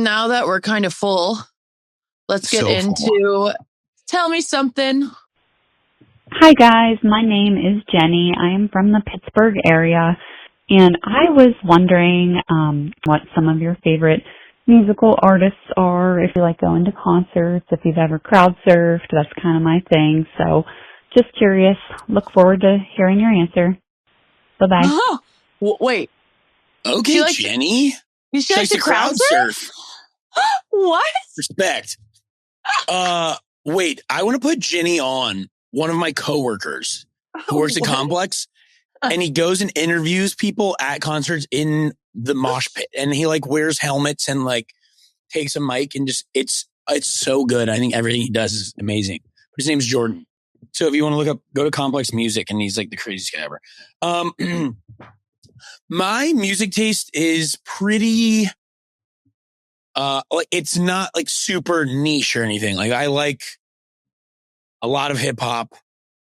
now that we're kind of full, let's get So into Tell Me Something. Hi guys, my name is Jenny. I am from the Pittsburgh area, and I was wondering what some of your favorite musical artists are, if you like going to concerts, if you've ever crowd surfed. That's kind of my thing. So just curious. Look forward to hearing your answer. Bye-bye. Oh, wait. Okay, Jenny. She likes to crowd surf? What? Respect. Wait, I want to put Jenny on one of my coworkers who works at Complex, and he goes and interviews people at concerts in the mosh pit, and he like wears helmets and like takes a mic and just it's so good. I think everything he does is amazing. But his name's Jordan. So if you want to look up, go to Complex Music, and he's like the craziest guy ever. My music taste is pretty like it's not like super niche or anything. Like I like a lot of hip hop.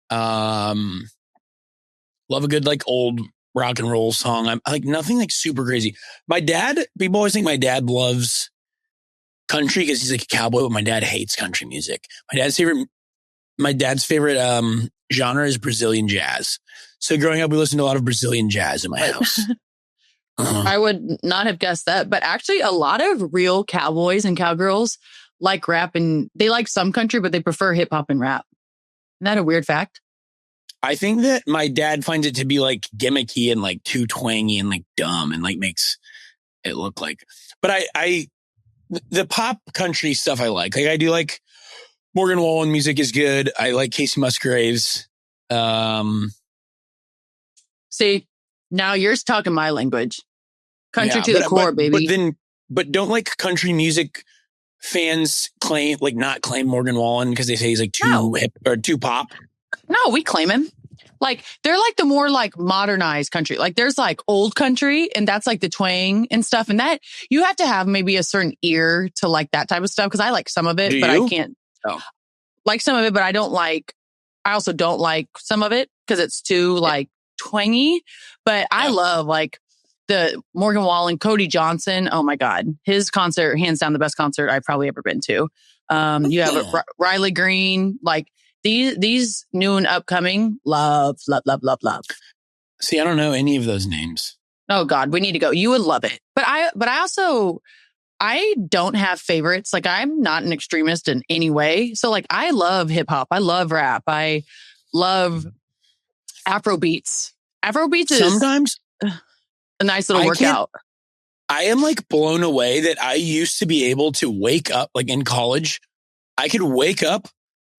Love a good like old rock and roll song. I like nothing like super crazy. My dad, people always think my dad loves country because he's like a cowboy, but my dad hates country music. My dad's favorite genre is Brazilian jazz. So growing up, we listened to a lot of Brazilian jazz in my house. I would not have guessed that, but actually a lot of real cowboys and cowgirls like rap, and they like some country, but they prefer hip hop and rap. Isn't that a weird fact? I think that my dad finds it to be like gimmicky and like too twangy and like dumb and like makes it look like, but the pop country stuff I like I do like Morgan Wallen music is good. I like Casey Musgraves. See, now you're talking my language. Country to the core, baby. But don't like country music fans not claim Morgan Wallen because they say he's like too hip or too pop? No, we claim him. Like they're like the more like modernized country. Like there's like old country, and that's like the twang and stuff. And that you have to have maybe a certain ear to like that type of stuff. Because I like some of it, but I can't like some of it. But I also don't like some of it because it's too like twangy. But I love like the Morgan Wallen, Cody Johnson. Oh my God. His concert, hands down the best concert I've probably ever been to. You have Riley Green, like these new and upcoming, love. See, I don't know any of those names. Oh God, we need to go. You would love it. But I don't have favorites. Like I'm not an extremist in any way. So like I love hip hop. I love rap. I love Afrobeats. Afrobeats is sometimes a nice little workout. I am like blown away that I used to be able to wake up like in college. I could wake up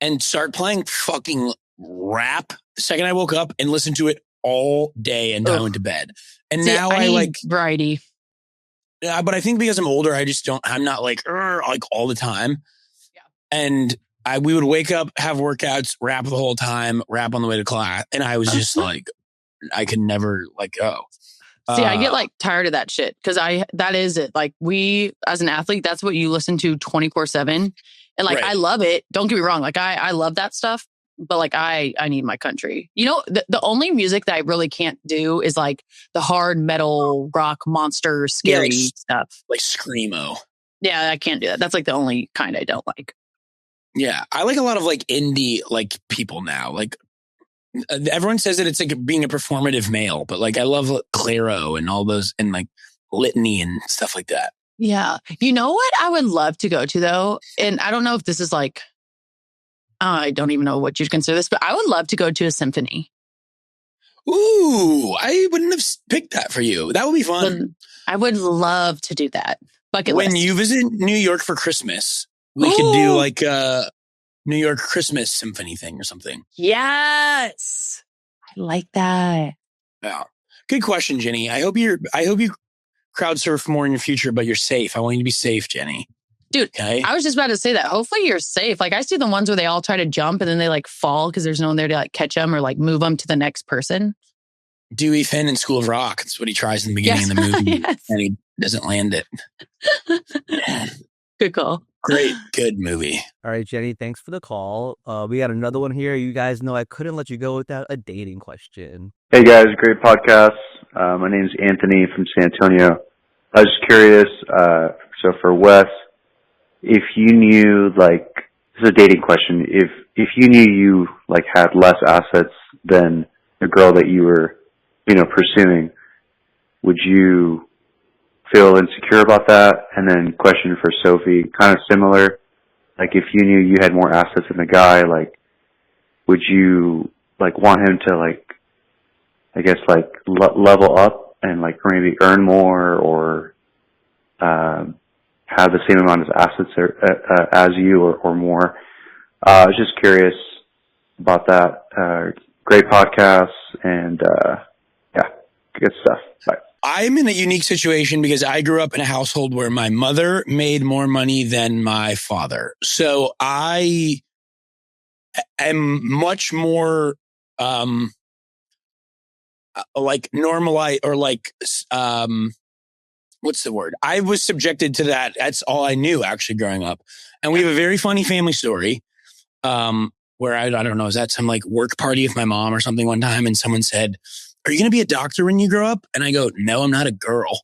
and start playing fucking rap the second I woke up and listen to it all day until I went to bed. And now I like variety. Yeah, but I think because I'm older, I'm not like all the time. Yeah. And we would wake up, have workouts, rap the whole time, rap on the way to class. And I was just like, I could never let go. See, I get like tired of that shit because that is it. Like we, as an athlete, that's what you listen to 24/7. And like, I love it. Don't get me wrong. Like I love that stuff, but like I need my country. You know, the only music that I really can't do is like the hard metal rock monster scary stuff. Like screamo. Yeah, I can't do that. That's like the only kind I don't like. Yeah. I like a lot of like indie like people now. Like everyone says that it's like being a performative male, but like I love Clairo and all those and like Litany and stuff like that. Yeah. You know what I would love to go to though? And I don't know if this is like, I don't even know what you'd consider this, but I would love to go to a symphony. Ooh, I wouldn't have picked that for you. That would be fun. I would love to do that. Bucket list. When you visit New York for Christmas, we could do like a New York Christmas symphony thing or something. Yes. I like that. Yeah. Good question, Jenny. I hope you crowd surf more in your future, but you're safe. I want you to be safe, Jenny. Dude, okay. I was just about to say that. Hopefully you're safe. Like I see the ones where they all try to jump and then they like fall because there's no one there to like catch them or like move them to the next person. Dewey Finn in School of Rock. That's what he tries in the beginning of the movie. And he doesn't land it. Good call. Great. Good movie. All right, Jenny, thanks for the call. We got another one here. You guys know I couldn't let you go without a dating question. Hey guys, great podcast. My name is Anthony from San Antonio. I was just curious, so for Wes, if you knew, like, this is a dating question, if you knew you, like, had less assets than the girl that you were, pursuing, would you feel insecure about that? And then question for Sophie, kind of similar, like, if you knew you had more assets than the guy, like, would you, like, want him to, like, I guess, like, level up and, like, maybe earn more or have the same amount of assets as you or more? I was just curious about that. Great podcast and, yeah, good stuff. Bye. I'm in a unique situation because I grew up in a household where my mother made more money than my father. So I am much more like normalized or like what's the word? I was subjected to that. That's all I knew actually growing up. And we have a very funny family story where I don't know, is that some like work party with my mom or something one time, and someone said, "Are you going to be a doctor when you grow up?" And I go, "No, I'm not a girl."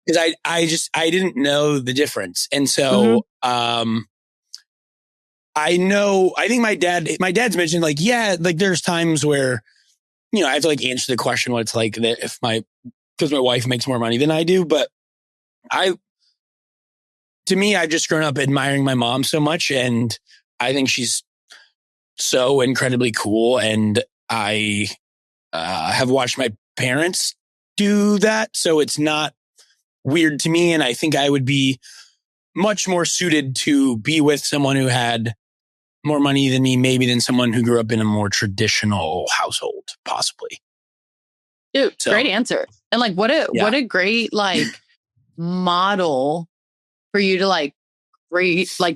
Because I didn't know the difference. And so I think my dad's mentioned, like, yeah, like there's times where, I have to like answer the question what it's like that because my wife makes more money than I do. But to me, I've just grown up admiring my mom so much. And I think she's so incredibly cool. And I have watched my parents do that. So it's not weird to me. And I think I would be much more suited to be with someone who had more money than me, maybe than someone who grew up in a more traditional household, possibly. Dude, great answer. And like, what a great like model for you to like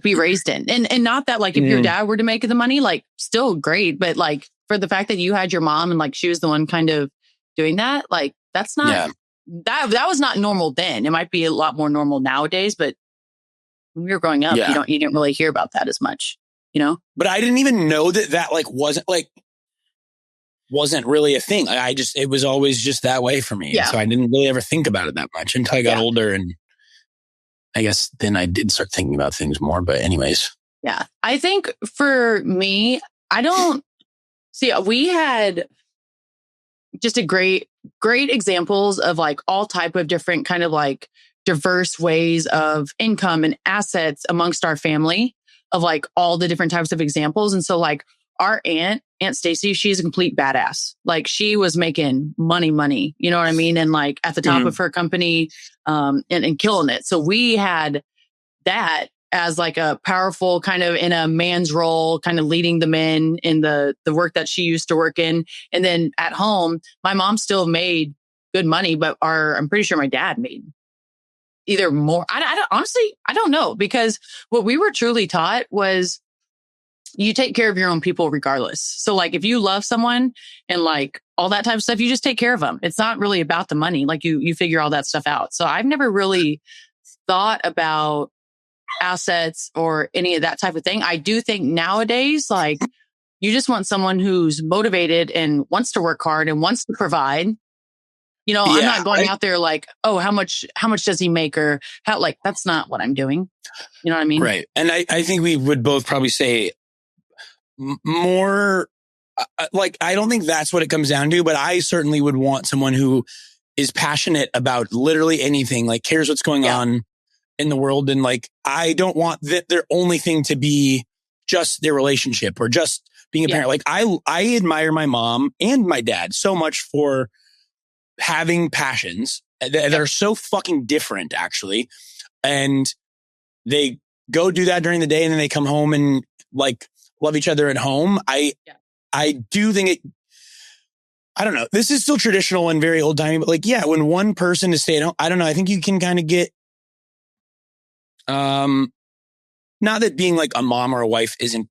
be raised in. And not that like if your dad were to make the money, like still great, but like for the fact that you had your mom and like she was the one kind of doing that, like that's not that was not normal then. It might be a lot more normal nowadays, but when we were growing up, you didn't really hear about that as much, But I didn't even know that like wasn't really a thing. It was always just that way for me. Yeah. So I didn't really ever think about it that much until I got older. And I guess then I did start thinking about things more. But anyways. Yeah. I think for me, we had just a great examples of like all type of different kind of like diverse ways of income and assets amongst our family of like all the different types of examples. And so like our Aunt Stacy, she's a complete badass. Like she was making money, you know what I mean? And like at the top of her company, and killing it. So we had that as like a powerful kind of in a man's role, kind of leading the men in the work that she used to work in. And then at home, my mom still made good money, but I'm pretty sure my dad made either more. I don't know, because what we were truly taught was you take care of your own people regardless. So like if you love someone and like all that type of stuff, you just take care of them. It's not really about the money. Like you figure all that stuff out. So I've never really thought about assets or any of that type of thing. I do think nowadays, like you just want someone who's motivated and wants to work hard and wants to provide. I'm not going out there like, oh, how much does he make, or how, like, that's not what I'm doing. You know what I mean? Right. And I think we would both probably say more like, I don't think that's what it comes down to, but I certainly would want someone who is passionate about literally anything, like cares what's going on in the world. And like, I don't want their only thing to be just their relationship or just being a parent. Like I admire my mom and my dad so much for having passions that are so fucking different actually. And they go do that during the day and then they come home and like love each other at home. I do think I don't know. This is still traditional and very old timey, but like, when one person is stay at home, I don't know. I think you can kind of get, not that being like a mom or a wife isn't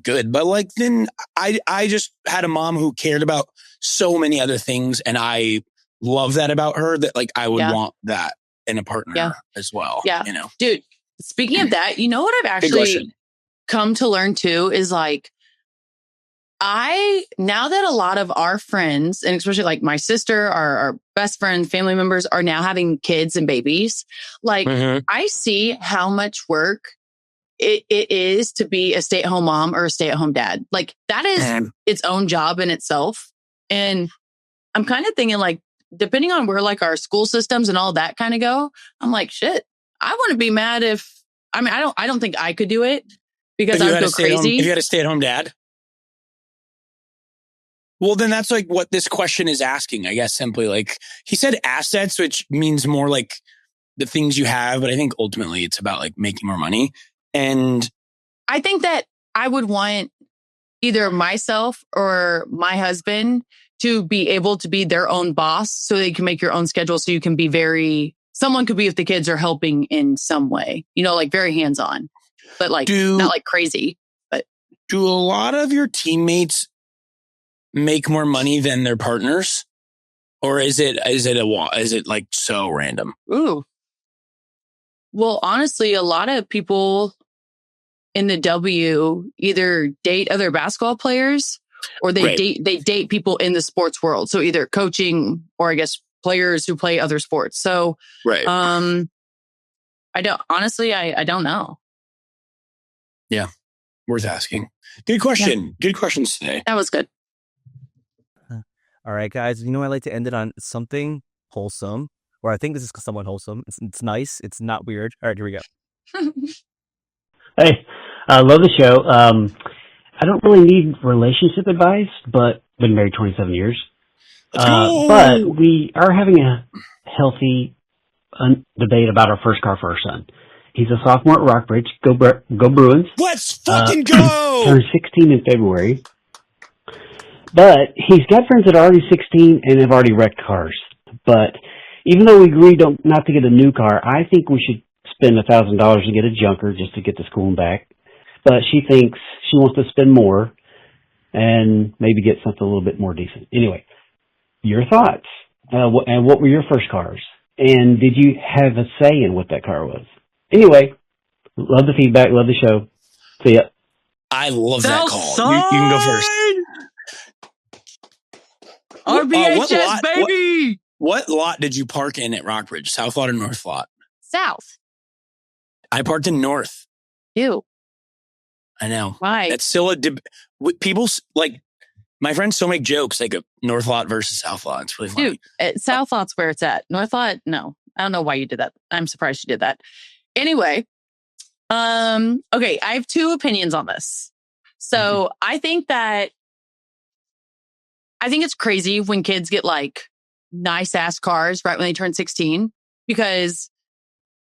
good, but like then I just had a mom who cared about so many other things, and I love that about her, that like I would want that in a partner as well. Yeah. Dude, speaking of that, you know what I've actually come to learn too is like, now that a lot of our friends, and especially like my sister, our best friend, family members are now having kids and babies, like I see how much work it is to be a stay-at-home mom or a stay-at-home dad. Like that is its own job in itself. And I'm kind of thinking like, depending on where like our school systems and all that kind of go, I'm like, shit, I wouldn't be mad if, I don't think I could do it because I would go crazy. If you had a stay-at-home dad? Well, then that's like what this question is asking, I guess, simply like he said assets, which means more like the things you have. But I think ultimately it's about like making more money. And I think that I would want either myself or my husband to be able to be their own boss so they can make your own schedule. So you can be someone could be if the kids are helping in some way, like very hands-on, but like not like crazy. But do a lot of your teammates make more money than their partners, or is it like so random? Ooh, well, honestly, a lot of people in the W either date other basketball players or they date people in the sports world. So either coaching or I guess players who play other sports. So I don't know. Yeah, worth asking. Good question. Yeah. Good questions today. That was good. All right, guys. I like to end it on something wholesome, or I think this is somewhat wholesome. It's nice. It's not weird. All right, here we go. Hey, I love the show. I don't really need relationship advice, but been married 27 years. But we are having a healthy debate about our first car for our son. He's a sophomore at Rockbridge. Go Bruins. Let's fucking go! Turned 16 in February. But he's got friends that are already 16 and have already wrecked cars. But even though we agreed not to get a new car, I think we should spend $1,000 to get a junker just to get to school and back. But she thinks she wants to spend more and maybe get something a little bit more decent. Anyway, your thoughts. And what were your first cars? And did you have a say in what that car was? Anyway, love the feedback. Love the show. See ya. I love that call. You can go first. RBHS, baby! What lot did you park in at Rockbridge? South lot or North lot? South. I parked in North. Ew. I know. Why? That's still people like my friends still make jokes like a North lot versus South lot. It's really funny. Dude, South lot's where it's at. North lot, no. I don't know why you did that. I'm surprised you did that. Anyway, okay, I have two opinions on this. So I think it's crazy when kids get like nice ass cars right when they turn 16, because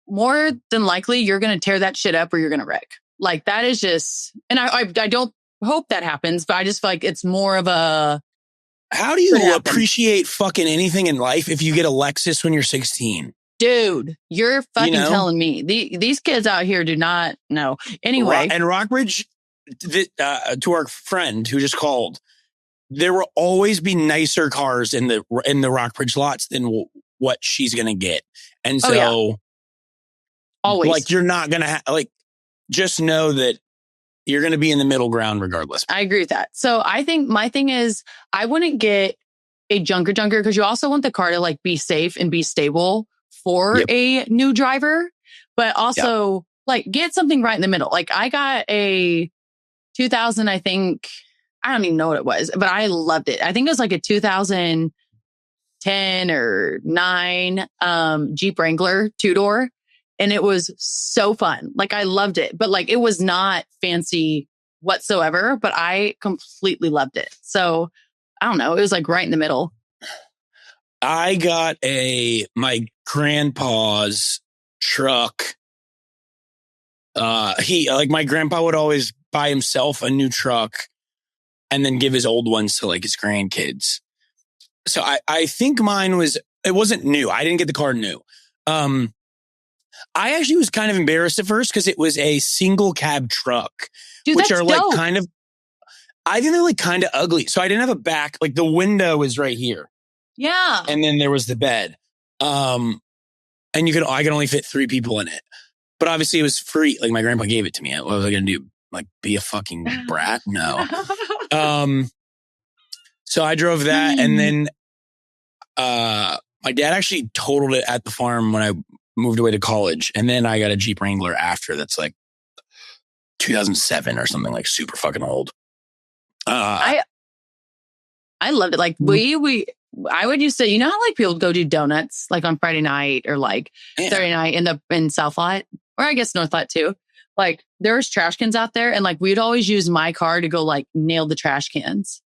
more than likely you're going to tear that shit up or you're going to wreck. Like that is just, and I don't hope that happens, but I just feel like it's more of a. How do you appreciate fucking anything in life if you get a Lexus when you're 16? Dude, you're fucking telling me. These kids out here do not know. Anyway. And Rockbridge, to our friend who just called, there will always be nicer cars in the Rockbridge lots than what she's going to get. And so always, like, you're not going to just know that you're going to be in the middle ground regardless. I agree with that. So I think my thing is I wouldn't get a junker because you also want the car to like be safe and be stable for a new driver, but also like get something right in the middle. Like I got a 2000, I think, I don't even know what it was, but I loved it. I think it was like a 2010 or 9 Jeep Wrangler 2-door. And it was so fun. Like I loved it, but like it was not fancy whatsoever, but I completely loved it. So I don't know. It was like right in the middle. I got my grandpa's truck. My grandpa would always buy himself a new truck and then give his old ones to like his grandkids. So I think it wasn't new. I didn't get the car new. I actually was kind of embarrassed at first because it was a single cab truck, dude, which are dope. like I think they're like kind of ugly. So I didn't have a back, like the window is right here. Yeah. And then there was the bed. And I could only fit 3 people in it. But obviously it was free. Like my grandpa gave it to me. What was I going to do? Like be a fucking brat? No. So I drove that, and then my dad actually totaled it at the farm when I moved away to college, and then I got a Jeep Wrangler after. That's like 2007 or something, like super fucking old. I loved it. Like I would used to, you know how like people go do donuts like on Friday night or like Saturday night in South Lot, or I guess North Lot too. Like there was trash cans out there, and like we'd always use my car to go like nail the trash cans.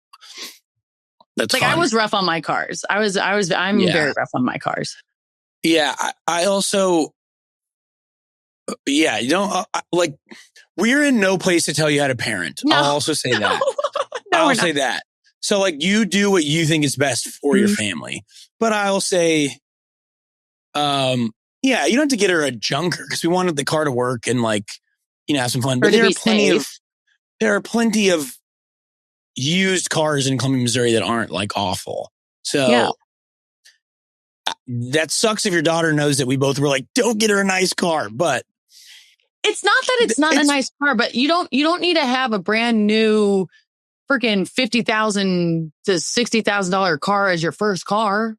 That's like fun. I was rough on my cars. I'm very rough on my cars. Yeah, I also, you don't like. We're in no place to tell you how to parent. No. I'll also say that. No, I'll say that. So like you do what you think is best for your family. But I'll say, you don't have to get her a junker because we wanted the car to work and like, have some fun. But there are plenty of used cars in Columbia, Missouri that aren't like awful. So that sucks if your daughter knows that we both were like, don't get her a nice car. But it's not that it's not a nice car, but you don't need to have a brand new freaking $50,000 to $60,000 car as your first car.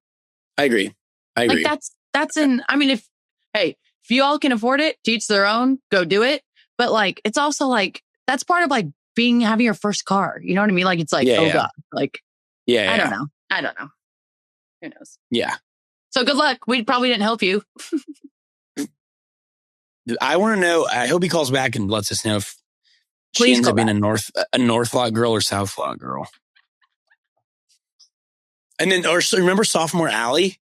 I agree. Like that's if you all can afford it, teach their own, go do it. But like, it's also like, that's part of like having your first car. You know what I mean? Like, it's like, God, like, I don't know. Who knows? Yeah. So good luck. We probably didn't help you. I want to know. I hope he calls back and lets us know if she ends up being a North Lot girl or South Lot girl. And then, remember Sophomore Alley?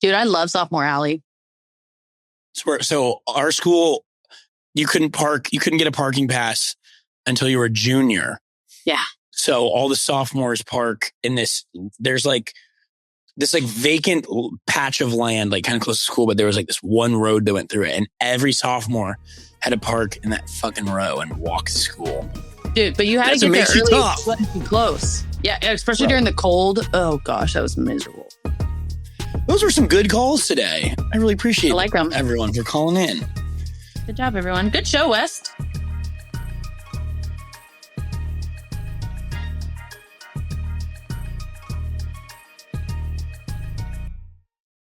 Dude, I love Sophomore Alley. So our school, you couldn't get a parking pass until you were a junior. Yeah. So all the sophomores park in there's like this like vacant patch of land, like kind of close to school, but there was like this one road that went through it, and every sophomore had to park in that fucking row and walk to school. Dude, but you had to get there early. It wasn't too close. Yeah, especially during the cold. Oh gosh, that was miserable. Those were some good calls today. I really appreciate them. Everyone for calling in. Good job, everyone. Good show, West.